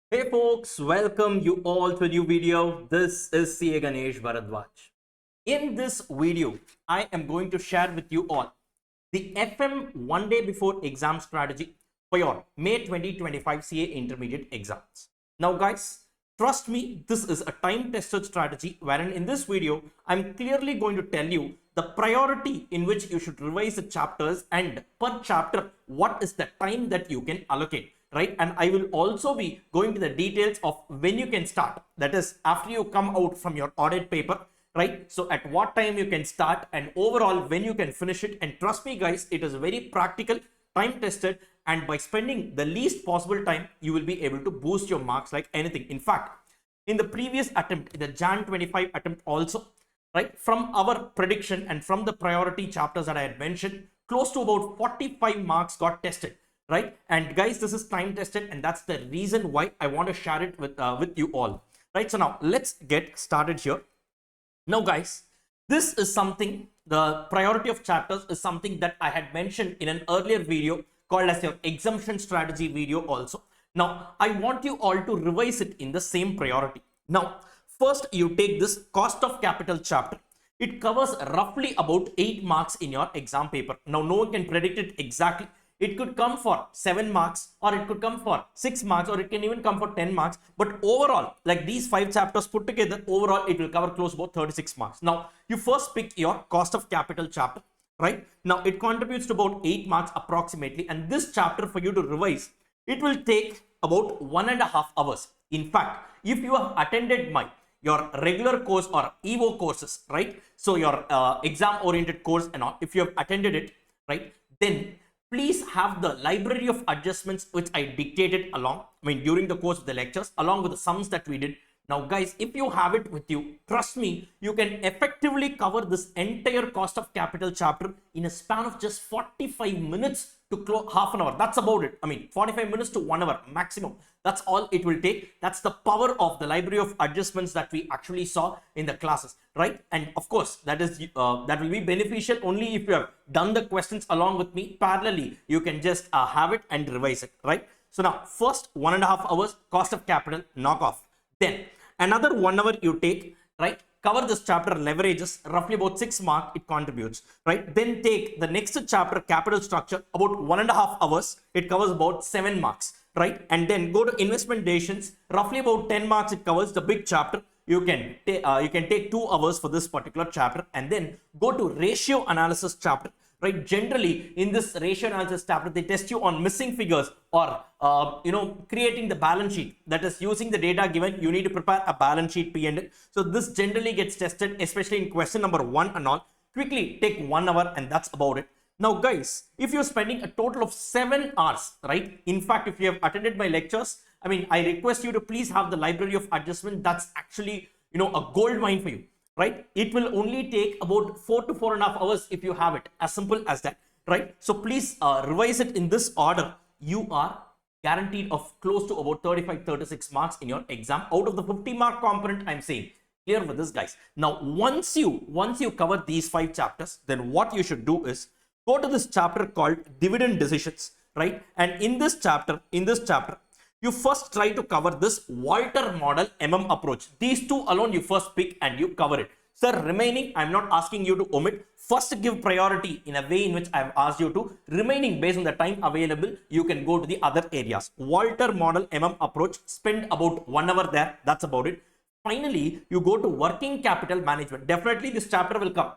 Hey folks, welcome you all to a new video. This is CA Ganesh Bharadwaj. In this video, I am going to share with you all the FM one day before exam strategy for your May 2025 CA intermediate exams. Now guys, trust me, this is a time tested strategy wherein in this video, I'm clearly going to tell you the priority in which you should revise the chapters and per chapter, what is the time that you can allocate. Right, and I will also be going to the details of when you can start, that is after you come out from your audit paper, right? So at what time you can start and overall when you can finish it. And trust me guys, it is very practical, time tested, and by spending the least possible time you will be able to boost your marks like anything. In fact, in the previous attempt, in the Jan 25 attempt also, right, from our prediction and from the priority chapters that I had mentioned, close to about 45 marks got tested, right? And guys, this is time tested, and that's the reason why I want to share it with you all, right? So now let's get started here. Now guys, this is something, the priority of chapters is something that I had mentioned in an earlier video called as your exemption strategy video also. Now I want you all to revise it in the same priority. Now first, you take this cost of capital chapter. It covers roughly about 8 marks in your exam paper. Now no one can predict it exactly. It could come for 7 marks, or it could come for 6 marks, or it can even come for 10 marks. But overall, like these 5 chapters put together, overall it will cover close about 36 marks. Now you first pick your cost of capital chapter, right? Now it contributes to about 8 marks approximately, and this chapter for you to revise, it will take about 1.5 hours. In fact, if you have attended your regular course or EVO courses, right? So your exam oriented course and all, if you have attended it, right, then please have the library of adjustments which I dictated during the course of the lectures, along with the sums that we did. Now guys, if you have it with you, trust me, you can effectively cover this entire cost of capital chapter in a span of just 45 minutes to half an hour. That's about it. 45 minutes to 1 hour maximum. That's all it will take. That's the power of the library of adjustments that we actually saw in the classes, right? And of course, that will be beneficial only if you have done the questions along with me parallelly. You can just have it and revise it, right? So now, first 1.5 hours cost of capital, knock off. Then another 1 hour you take, right? Cover this chapter leverages, roughly about 6 marks it contributes, right? Then take the next chapter capital structure, about 1.5 hours, it covers about 7 marks, right? And then go to investment decisions, roughly about 10 marks it covers, the big chapter. You can take 2 hours for this particular chapter, and then go to ratio analysis chapter, right? Generally in this ratio analysis chapter, they test you on missing figures or creating the balance sheet. That is, using the data given, you need to prepare a balance sheet P&L. So this generally gets tested, especially in question number 1 and all. Quickly take 1 hour, and that's about it. Now guys, if you're spending a total of 7 hours, right? In fact, if you have attended my lectures, I request you to please have the library of adjustment. That's actually, a gold mine for you, right? It will only take about 4 to 4.5 hours if you have it, as simple as that, right? So please revise it in this order. You are guaranteed of close to about 35-36 marks in your exam out of the 50 mark component. I'm saying, clear with this guys. Now once you cover these 5 chapters, then what you should do is go to this chapter called dividend decisions, right? And in this chapter, you first try to cover this Walter model approach. These 2 alone you first pick and you cover it. Sir, remaining, I'm not asking you to omit. First, give priority in a way in which I've asked you to. Remaining, based on the time available, you can go to the other areas. Walter model approach, spend about 1 hour there. That's about it. Finally, you go to working capital management. Definitely this chapter will come.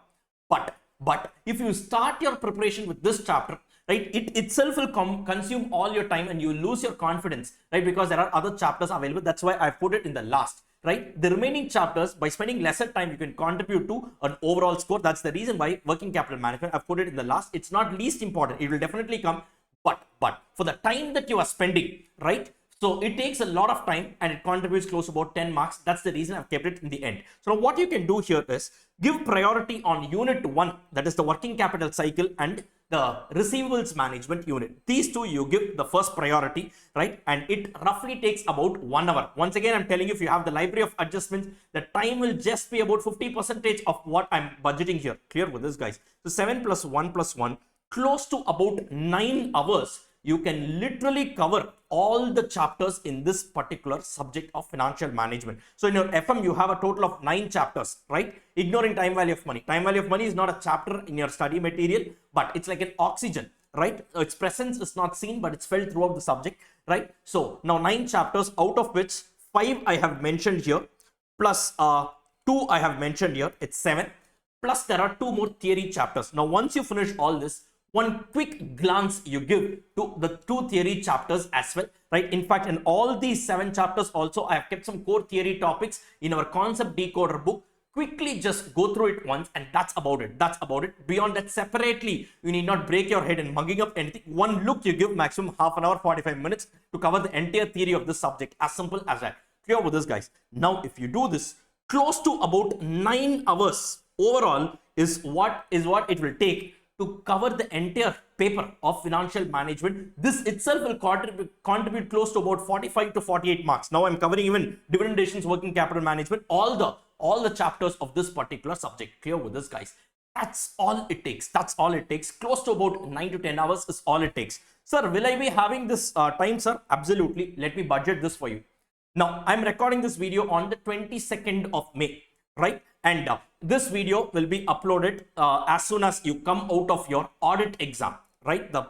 But if you start your preparation with this chapter, right, it itself will consume all your time and you lose your confidence, right? Because there are other chapters available. That's why I put it in the last, right? The remaining chapters, by spending lesser time, you can contribute to an overall score. That's the reason why working capital management, I've put it in the last. It's not least important. It will definitely come. But for the time that you are spending, right? So it takes a lot of time and it contributes close to about 10 marks. That's the reason I've kept it in the end. So now what you can do here is give priority on unit 1, that is the working capital cycle, and the receivables management unit. These 2 you give the first priority, right? And it roughly takes about 1 hour. Once again, I'm telling you, if you have the library of adjustments, the time will just be about 50% of what I'm budgeting here. Clear with this guys? So 7 plus 1 plus 1, close to about 9 hours you can literally cover all the chapters in this particular subject of financial management. So in your FM, you have a total of 9 chapters, right? Ignoring time value of money. Time value of money is not a chapter in your study material, but it's like an oxygen, right? Its presence is not seen, but it's felt throughout the subject, right? So now 9 chapters, out of which 5 I have mentioned here, plus 2 I have mentioned here, it's 7. Plus there are 2 more theory chapters. Now once you finish all this, one quick glance you give to the 2 theory chapters as well, right? In fact, in all these 7 chapters also, I have kept some core theory topics in our concept decoder book. Quickly just go through it once, and that's about it. That's about it. Beyond that, separately, you need not break your head in mugging up anything. One look you give, maximum half an hour, 45 minutes to cover the entire theory of this subject. As simple as that. Clear with this, guys. Now, if you do this, close to about 9 hours overall is what it will take to cover the entire paper of financial management. This itself will contribute close to about 45 to 48 marks. Now I'm covering even dividend decisions, working capital management, all the chapters of this particular subject. Clear with this, guys. That's all it takes. That's all it takes. Close to about 9 to 10 hours is all it takes. Sir, will I be having this time, sir? Absolutely. Let me budget this for you. Now, I'm recording this video on the 22nd of May, right? And this video will be uploaded as soon as you come out of your audit exam, right? The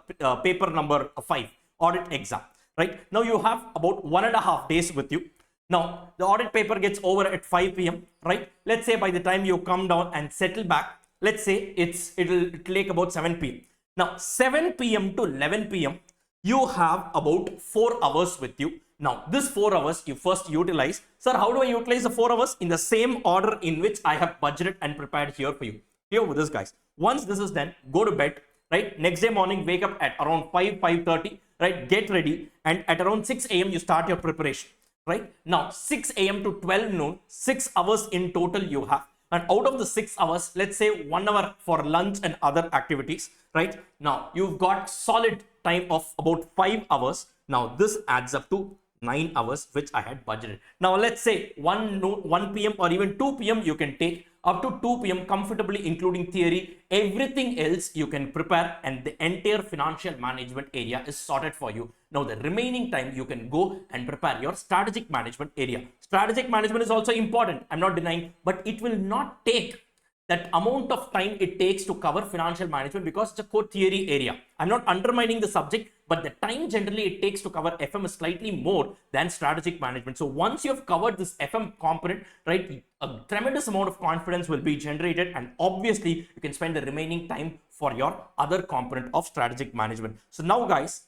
paper number 5, audit exam, right? Now you have about 1.5 days with you. Now the audit paper gets over at 5 p.m, right? Let's say by the time you come down and settle back, let's say it'll take about 7 p.m. Now 7 p.m. to 11 p.m, you have about 4 hours with you. Now, this 4 hours you first utilize. Sir, how do I utilize the 4 hours? In the same order in which I have budgeted and prepared here for you. Here with this, guys. Once this is done, go to bed, right? Next day morning, wake up at around 5:30, right? Get ready, and at around 6 a.m. you start your preparation, right? Now, 6 a.m. to 12 noon, 6 hours in total you have. And out of the 6 hours, let's say 1 hour for lunch and other activities, right? Now, you've got solid time of about 5 hours. Now, this adds up to 9 hours, which I had budgeted. Now, let's say 1 p.m. or even 2 p.m. you can take up to 2 p.m. comfortably, including theory. Everything else you can prepare, and the entire financial management area is sorted for you. Now, the remaining time you can go and prepare your strategic management area. Strategic management is also important, I'm not denying, but it will not take that amount of time it takes to cover financial management because it's a core theory area. I'm not undermining the subject, but the time generally it takes to cover FM is slightly more than strategic management. So once you have covered this FM component, right, a tremendous amount of confidence will be generated, and obviously you can spend the remaining time for your other component of strategic management. So now, guys,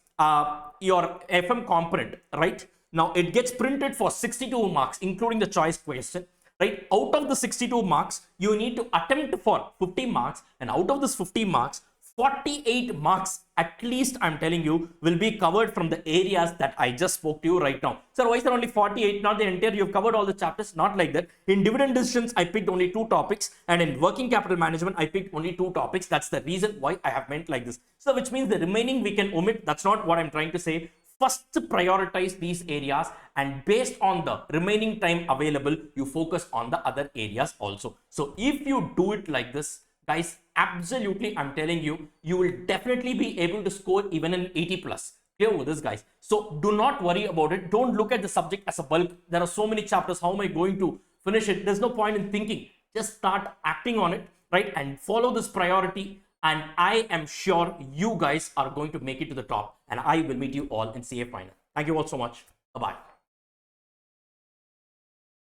your FM component, right, now it gets printed for 62 marks, including the choice question. Right? Out of the 62 marks, you need to attempt for 50 marks, and out of this 50 marks, 48 marks at least, I'm telling you, will be covered from the areas that I just spoke to you right now. Sir, why is there only 48? Not the entire, you've covered all the chapters? Not like that. In dividend decisions, I picked only 2 topics, and in working capital management, I picked only 2 topics. That's the reason why I have meant like this. So which means the remaining we can omit. That's not what I'm trying to say. First, prioritize these areas, and based on the remaining time available, you focus on the other areas also. So if you do it like this, guys, absolutely, I'm telling you, you will definitely be able to score even an 80 plus. Clear with this, guys? So do not worry about it. Don't look at the subject as a bulk. There are so many chapters. How am I going to finish it? There's no point in thinking. Just start acting on it, right? And follow this priority. And I am sure you guys are going to make it to the top, and I will meet you all in CA final. Thank you all so much. Bye-bye.